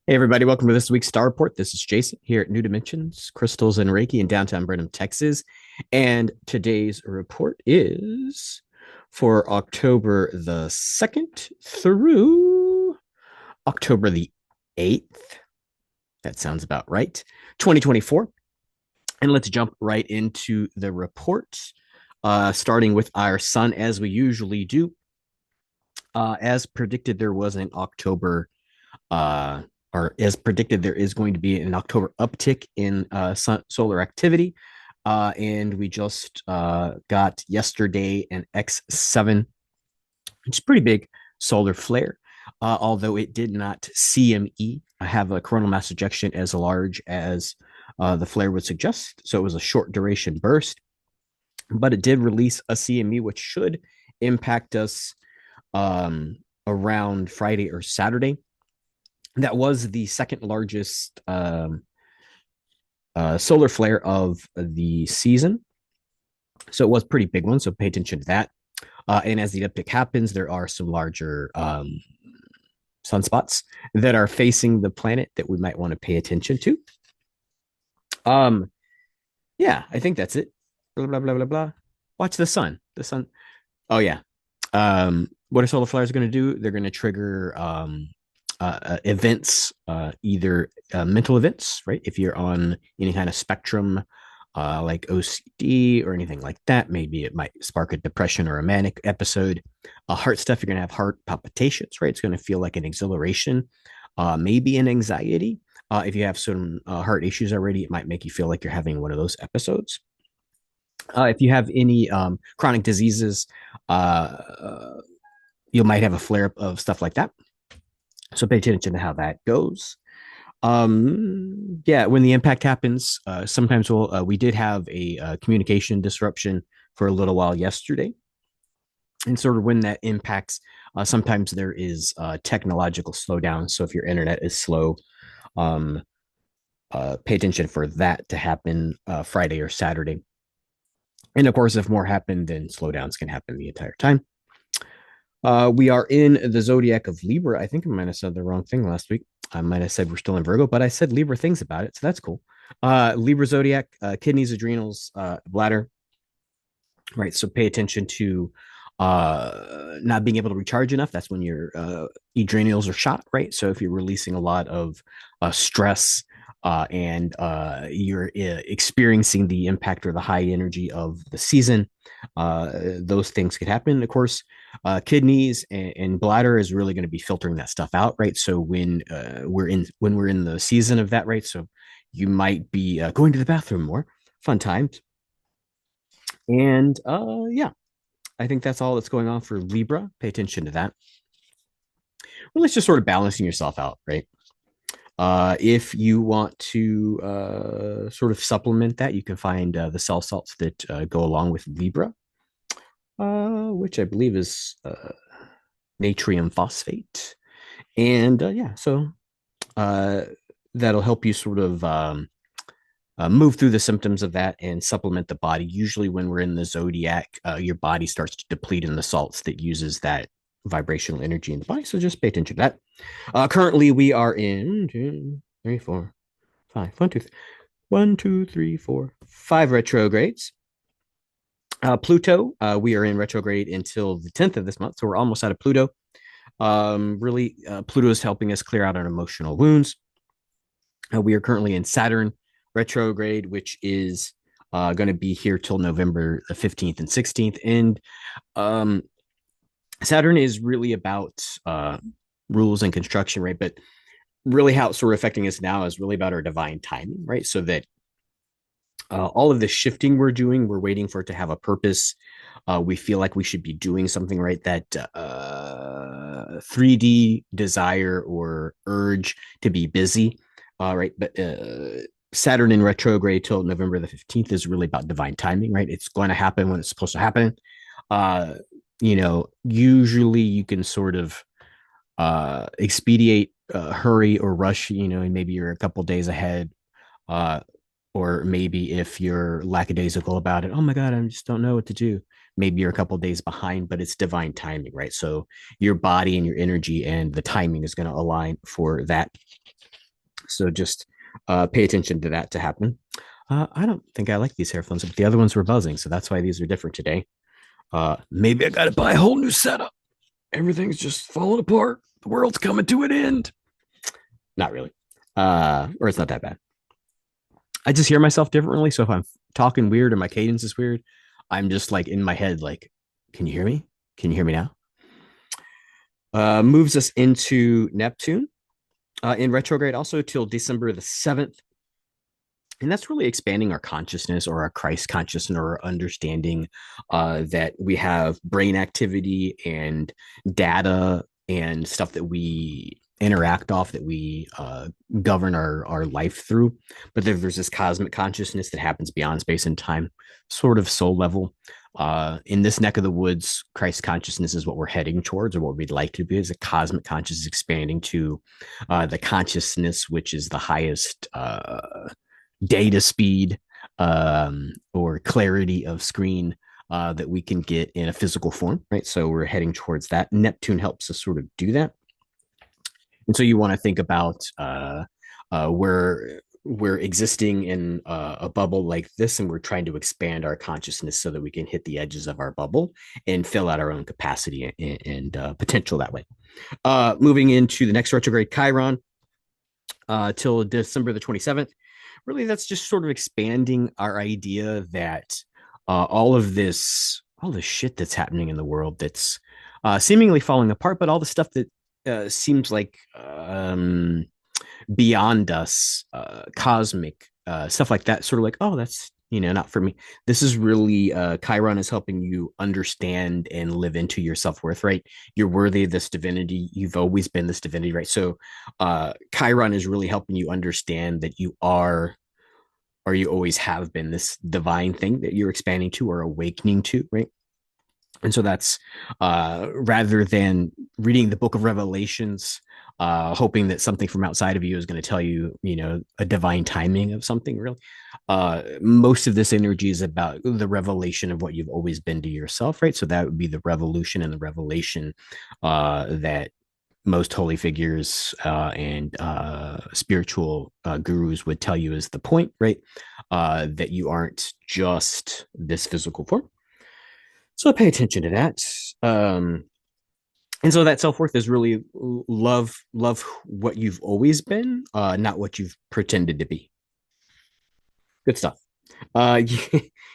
Hey, everybody, welcome to this week's Star Report. This is Jason here at New Dimensions, Crystals, and Reiki in downtown Brenham, Texas. And today's report is for October the 2nd through October the 8th. That sounds about right. 2024. And let's jump right into the report, starting with our sun as we usually do. As predicted, there was an October uh, or as predicted, there is going to be an October uptick in solar activity. And we just got yesterday an X7, which is pretty big solar flare, although it did not CME have a coronal mass ejection as large as the flare would suggest. So it was a short duration burst, but it did release a CME, which should impact us around Friday or Saturday. That was the second largest solar flare of the season. So it was a pretty big one. So pay attention to that. And as the uptick happens, there are some larger sunspots that are facing the planet that we might want to pay attention to. Yeah, I think that's it. Blah blah blah blah blah. Watch the sun. The sun. Oh yeah. What are solar flares going to do? They're going to trigger events, either mental events, right? If you're on any kind of spectrum, like OCD or anything like that, maybe it might spark a depression or a manic episode. Heart stuff, you're going to have heart palpitations, right? It's going to feel like an exhilaration, maybe an anxiety. If you have some heart issues already, it might make you feel like you're having one of those episodes. If you have any chronic diseases, you might have a flare up of stuff like that. So pay attention to how that goes. Yeah, when the impact happens, sometimes we did have a communication disruption for a little while yesterday. And sort of when that impacts, sometimes there is technological slowdown. So if your internet is slow, pay attention for that to happen Friday or Saturday. And of course, if more happen, then slowdowns can happen the entire time. We are in the zodiac of Libra. I think I might have said the wrong thing last week. I might have said we're still in Virgo, but I said Libra things about it. So that's cool. Libra zodiac, kidneys, adrenals, bladder. Right. So pay attention to not being able to recharge enough. That's when your adrenals are shot. Right. So if you're releasing a lot of stress, and you're experiencing the impact or the high energy of the season, those things could happen. Of course, kidneys and bladder is really going to be filtering that stuff out, right? So when we're in the season of that, right? So you might be going to the bathroom more, fun times, and yeah, I think that's all that's going on for Libra. Pay attention to that. Well, it's just sort of balancing yourself out, right? If you want to sort of supplement that, you can find the cell salts that go along with Libra, which I believe is natrium phosphate. And yeah, so that'll help you sort of move through the symptoms of that and supplement the body. Usually, when we're in the zodiac, your body starts to deplete in the salts that uses that vibrational energy in the body. So just pay attention to that. Currently, we are in 2, 3, 4, 5. 1, 2, 3, 4, 5 retrogrades. Pluto, we are in retrograde until the 10th of this month. So we're almost out of Pluto. Really, Pluto is helping us clear out our emotional wounds. We are currently in Saturn retrograde, which is going to be here till November the 15th and 16th. And Saturn is really about rules and construction, right? But really how it's sort of affecting us now is really about our divine timing, right? So that all of the shifting we're doing, we're waiting for it to have a purpose. We feel like we should be doing something, right? That 3D desire or urge to be busy, right? But Saturn in retrograde till November the 15th is really about divine timing, right? It's going to happen when it's supposed to happen. Usually you can sort of expedite, hurry or rush, and maybe you're a couple days ahead. Or maybe if you're lackadaisical about it, oh my God, I just don't know what to do. Maybe you're a couple days behind, but it's divine timing, right? So your body and your energy and the timing is going to align for that. So just pay attention to that to happen. I don't think I like these headphones, but the other ones were buzzing, so that's why these are different today. Maybe I gotta buy a whole new setup. Everything's just falling apart. The world's coming to an end. Not really. Or it's not that bad. I just hear myself differently. So if I'm talking weird or my cadence is weird, I'm just like in my head, like, can you hear me? Can you hear me now? Moves us into Neptune in retrograde also till December the 7th. And that's really expanding our consciousness or our Christ consciousness or understanding that we have brain activity and data and stuff that we interact off, that we govern our life through. But there's this cosmic consciousness that happens beyond space and time, sort of soul level. In this neck of the woods, Christ consciousness is what we're heading towards, or what we'd like to be, is a cosmic consciousness expanding to the consciousness, which is the highest data speed or clarity of screen that we can get in a physical form, right? So we're heading towards that. Neptune helps us sort of do that. And so you want to think about where we're existing in a bubble like this, and we're trying to expand our consciousness so that we can hit the edges of our bubble and fill out our own capacity and potential that way. Moving into the next retrograde, Chiron, till December the 27th. Really, that's just sort of expanding our idea that all this shit that's happening in the world that's seemingly falling apart, but all the stuff that seems like beyond us, cosmic stuff like that, sort of like, oh, that's not for me. This is really Chiron is helping you understand and live into your self-worth, right? You're worthy of this divinity. You've always been this divinity, right? So Chiron is really helping you understand that you are, or you always have been, this divine thing that you're expanding to or awakening to, right? And so that's rather than reading the book of Revelations, hoping that something from outside of you is going to tell you, a divine timing of something, really. Most of this energy is about the revelation of what you've always been to yourself, right? So that would be the revolution and the revelation that most holy figures and spiritual gurus would tell you is the point, right? That you aren't just this physical form. So pay attention to that. And so that self-worth is really love what you've always been, not what you've pretended to be. Good stuff. Uh,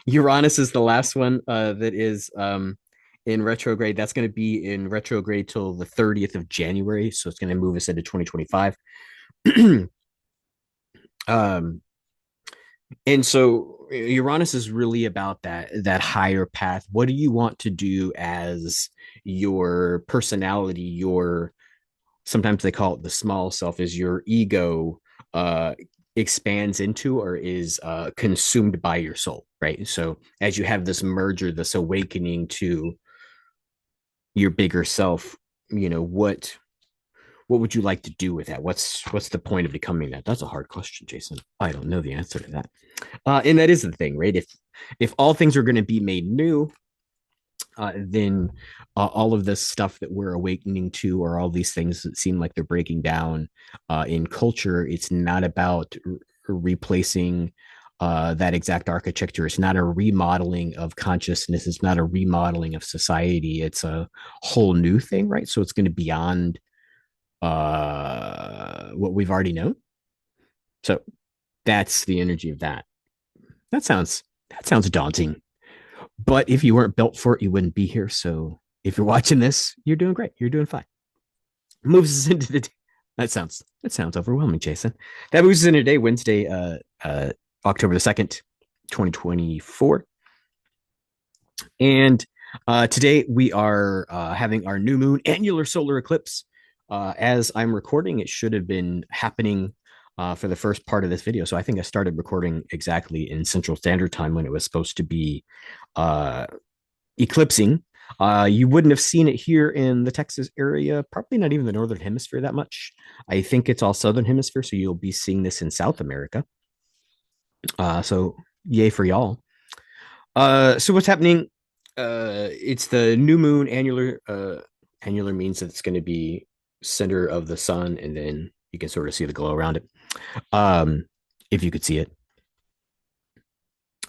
Uranus is the last one that is in retrograde. That's going to be in retrograde till the 30th of January. So it's going to move us into 2025. And so Uranus is really about that higher path. What do you want to do as your personality, your, sometimes they call it the small self, is your ego expands into or is consumed by your soul, right? So as you have this merger, this awakening to your bigger self, what would you like to do with that? What's the point of becoming that? That's a hard question, Jason. I don't know the answer to that. And that is the thing, right? If all things are going to be made new, then all of this stuff that we're awakening to, or all these things that seem like they're breaking down in culture, it's not about replacing that exact architecture. It's not a remodeling of consciousness. It's not a remodeling of society. It's a whole new thing, right? So it's going to be beyond what we've already known. So that's the energy of that. That sounds daunting. But if you weren't built for it, you wouldn't be here. So if you're watching this, you're doing great. You're doing fine. Moves us into the that sounds overwhelming, Jason. That moves us into today, Wednesday, October the 2nd, 2024. And today we are having our new moon annular solar eclipse. As I'm recording, it should have been happening for the first part of this video. So I think I started recording exactly in Central Standard Time when it was supposed to be eclipsing. You wouldn't have seen it here in the Texas area, probably not even the Northern Hemisphere that much. I think it's all Southern Hemisphere, so you'll be seeing this in South America. So yay for y'all. So what's happening? It's the new moon annular. Annular means that it's going to be center of the sun and then You can sort of see the glow around it. Um, if you could see it.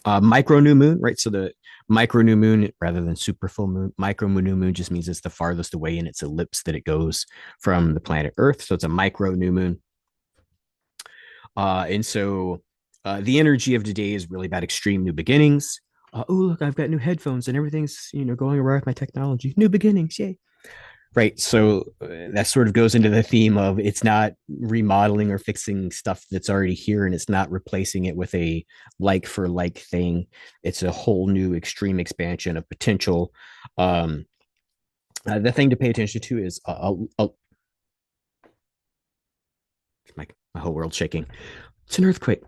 Micro new moon, right? So the micro new moon rather than super full moon, micro new moon just means it's the farthest away in its ellipse that it goes from the planet Earth. So it's a micro new moon. And so the energy of today is really about extreme new beginnings. Oh, look, I've got new headphones and everything's, going awry with my technology. New beginnings, yay. Right. So that sort of goes into the theme of it's not remodeling or fixing stuff that's already here and it's not replacing it with a like for like thing. It's a whole new extreme expansion of potential. Um, the thing to pay attention to is my whole world shaking. It's an earthquake.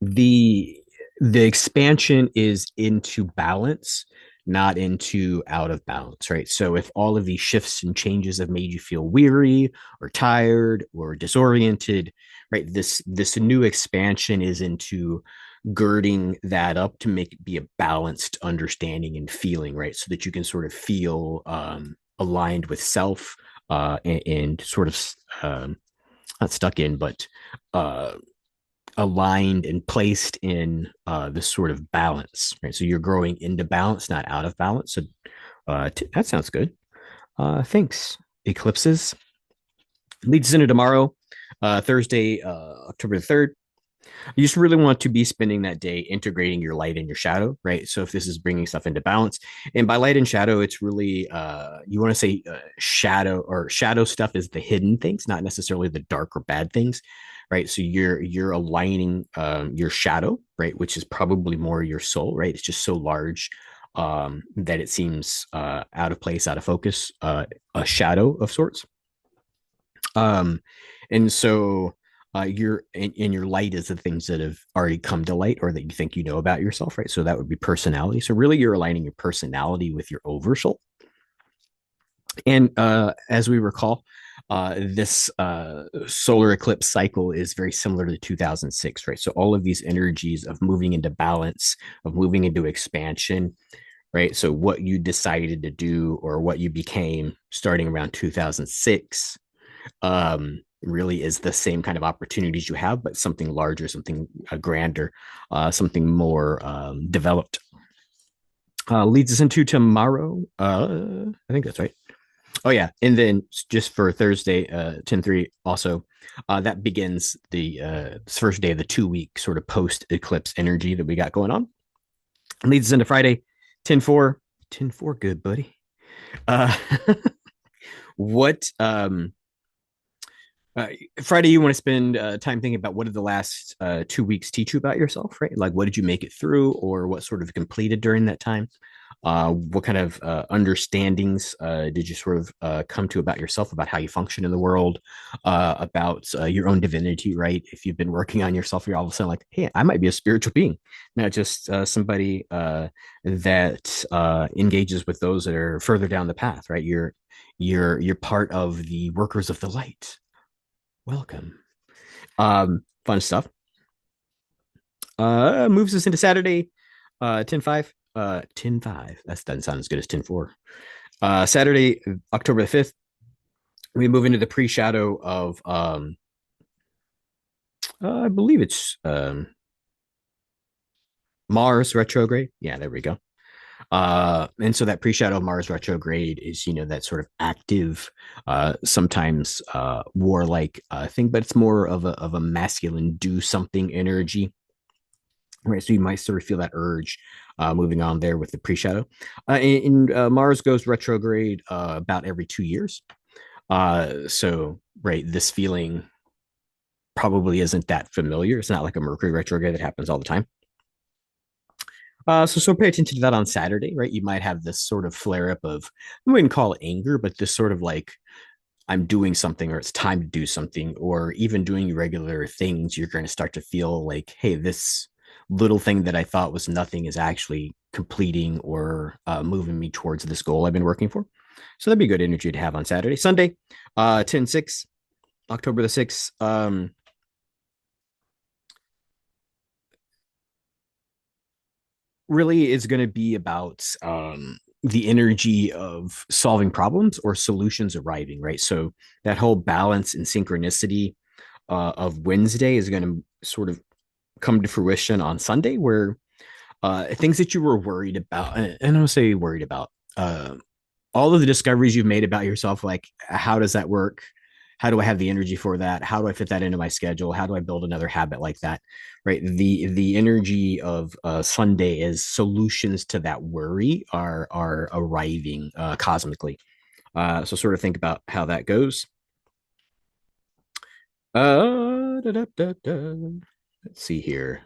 The the expansion is into balance, not into out of balance, right? So if all of these shifts and changes have made you feel weary or tired or disoriented, right, this new expansion is into girding that up to make it be a balanced understanding and feeling, right? So that you can sort of feel aligned with self, and sort of not stuck in, but uh, aligned and placed in this sort of balance, right? So you're growing into balance, not out of balance. So that sounds good. Thanks. Eclipses leads us into tomorrow, Thursday, October the 3rd. You just really want to be spending that day integrating your light and your shadow, right? So if this is bringing stuff into balance, and by light and shadow, it's really you want to say shadow, or shadow stuff is the hidden things, not necessarily the dark or bad things, right? So you're aligning your shadow, right, which is probably more your soul, right? It's just so large that it seems out of place, out of focus, a shadow of sorts. Um, and so your light is the things that have already come to light or that you think you know about yourself, right? So that would be personality. So really you're aligning your personality with your oversoul. And as we recall, this solar eclipse cycle is very similar to 2006, right? So all of these energies of moving into balance, of moving into expansion, right? So what you decided to do or what you became starting around 2006 really is the same kind of opportunities you have, but something larger, something grander, something more developed. Leads us into tomorrow. I think that's right. Oh yeah, and then just for Thursday, 10/3 also, that begins the first day of the 2 week sort of post eclipse energy that we got going on. Leads us into Friday, 10/4. 10/4, good buddy. Uh, what uh, Friday, you want to spend time thinking about what did the last 2 weeks teach you about yourself, right? Like, what did you make it through, or what sort of completed during that time? What kind of understandings did you sort of come to about yourself, about how you function in the world, about your own divinity, right? If you've been working on yourself, you're all of a sudden like, hey, I might be a spiritual being, not just somebody that engages with those that are further down the path, right? You're part of the workers of the light. Welcome. Fun stuff. Moves us into Saturday, 10/5. 10/5. That doesn't sound as good as 10/4. Saturday, October the 5th, we move into the pre-shadow of I believe it's Mars retrograde. Yeah, there we go. And so that pre-shadow of Mars retrograde is, that sort of active, sometimes warlike thing, but it's more of a masculine do something energy. Right, so you might sort of feel that urge moving on there with the pre-shadow. Mars goes retrograde about every 2 years. So right, this feeling probably isn't that familiar. It's not like a Mercury retrograde that happens all the time. So pay attention to that on Saturday, right? You might have this sort of flare up of, I wouldn't call it anger, but this sort of like, I'm doing something or it's time to do something, or even doing regular things, you're going to start to feel like, hey, this little thing that I thought was nothing is actually completing or moving me towards this goal I've been working for. So that'd be good energy to have on Saturday. Sunday, 10/6, October the 6th. Really is going to be about the energy of solving problems or solutions arriving, right? So that whole balance and synchronicity of Wednesday is going to sort of come to fruition on Sunday, where things that you were worried about, and I don't say worried about, all of the discoveries you've made about yourself, like how does that work? How do I have the energy for that? How do I fit that into my schedule? How do I build another habit like that? Right. The energy of Sunday is solutions to that worry are arriving cosmically. So sort of think about how that goes. Da, da, da, da. Let's see here.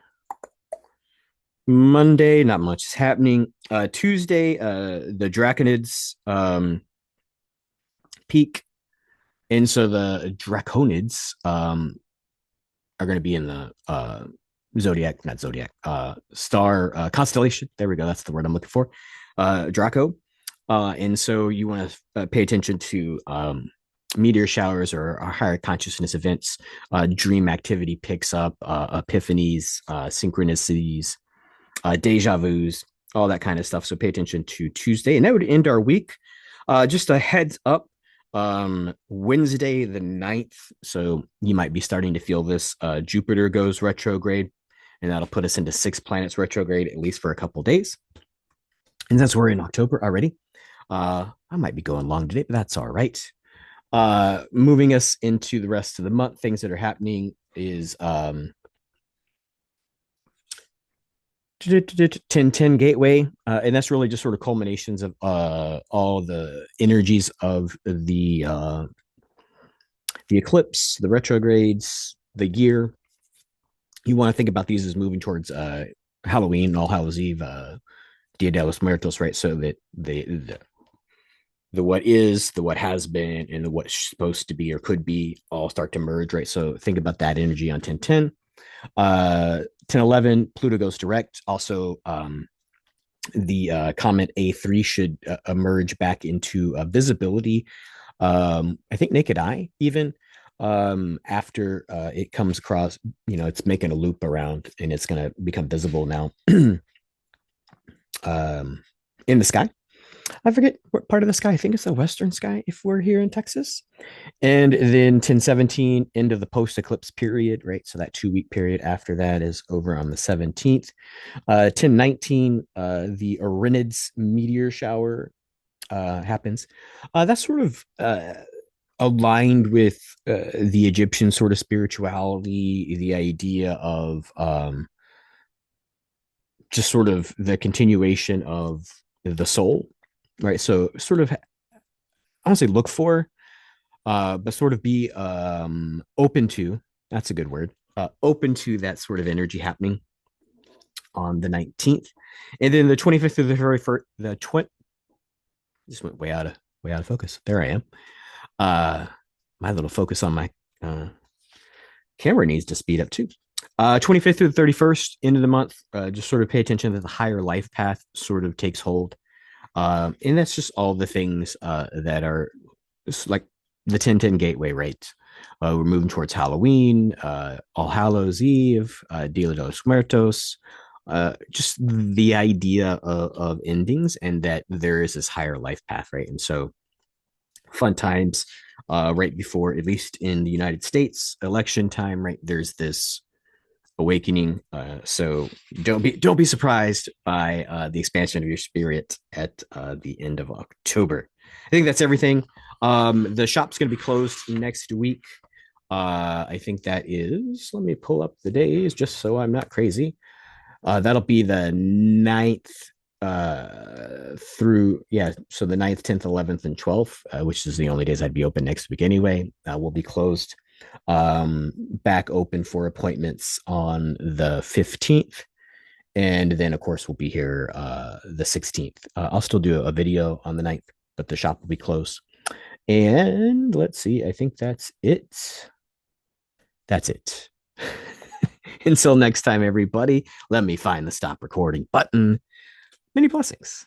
Monday, not much is happening. Tuesday, the Draconids peak. And so the Draconids are going to be in the Zodiac, not Zodiac, star constellation. There we go. That's the word I'm looking for. Draco. And so you want to pay attention to meteor showers or higher consciousness events. Dream activity picks up, epiphanies, synchronicities, deja vus, all that kind of stuff. So pay attention to Tuesday. And that would end our week. Just a heads up, Wednesday the 9th, so you might be starting to feel this. Jupiter goes retrograde, and that'll put us into 6 planets retrograde, at least for a couple days. And since we're in October already, I might be going long today, but that's all right. Moving us into the rest of the month, things that are happening is 1010 gateway, and that's really just sort of culminations of all the energies of the eclipse, the retrogrades, the year. You want to think about these as moving towards Halloween, All Hallows Eve, Dia de los Muertos, right? So that the what is, the what has been, and the what's supposed to be or could be all start to merge, right? So think about that energy on 1010. 1011, Pluto goes direct. Also, the comet A3 should emerge back into visibility. I think naked eye, even after it comes across, it's making a loop around and it's going to become visible now in the sky. I forget what part of the sky. I think it's the western sky if we're here in Texas. And then 1017, end of the post eclipse period, right? So that 2 week period after that is over on the 17th. 1019, the Orinids meteor shower happens. That's sort of aligned with the Egyptian sort of spirituality, the idea of just sort of the continuation of the soul, right? So sort of, I don't say look for, but sort of be open to, that's a good word, open to that sort of energy happening on the 19th. And then the 25th through the very first, the 20, just went way out of focus. There I am. My little focus on my camera needs to speed up too. 25th through the 31st, end of the month, just sort of pay attention that the higher life path sort of takes hold. And that's just all the things that are like the 1010 gateway, right? We're moving towards Halloween, All Hallows Eve, Dia de los Muertos, just the idea of endings and that there is this higher life path, right? And so fun times right before, at least in the United States, election time, right? There's this awakening. So don't be surprised by the expansion of your spirit at the end of October. I think that's everything. The shop's going to be closed next week. I think that is, let me pull up the days just so I'm not crazy. That'll be the 9th through, so the 9th, 10th, 11th, and 12th, which is the only days I'd be open next week anyway. Will be closed. Back open for appointments on the 15th. And then, of course, we'll be here the 16th. I'll still do a video on the 9th, but the shop will be closed. And let's see, I think that's it. That's it. Until next time, everybody, let me find the stop recording button. Many blessings.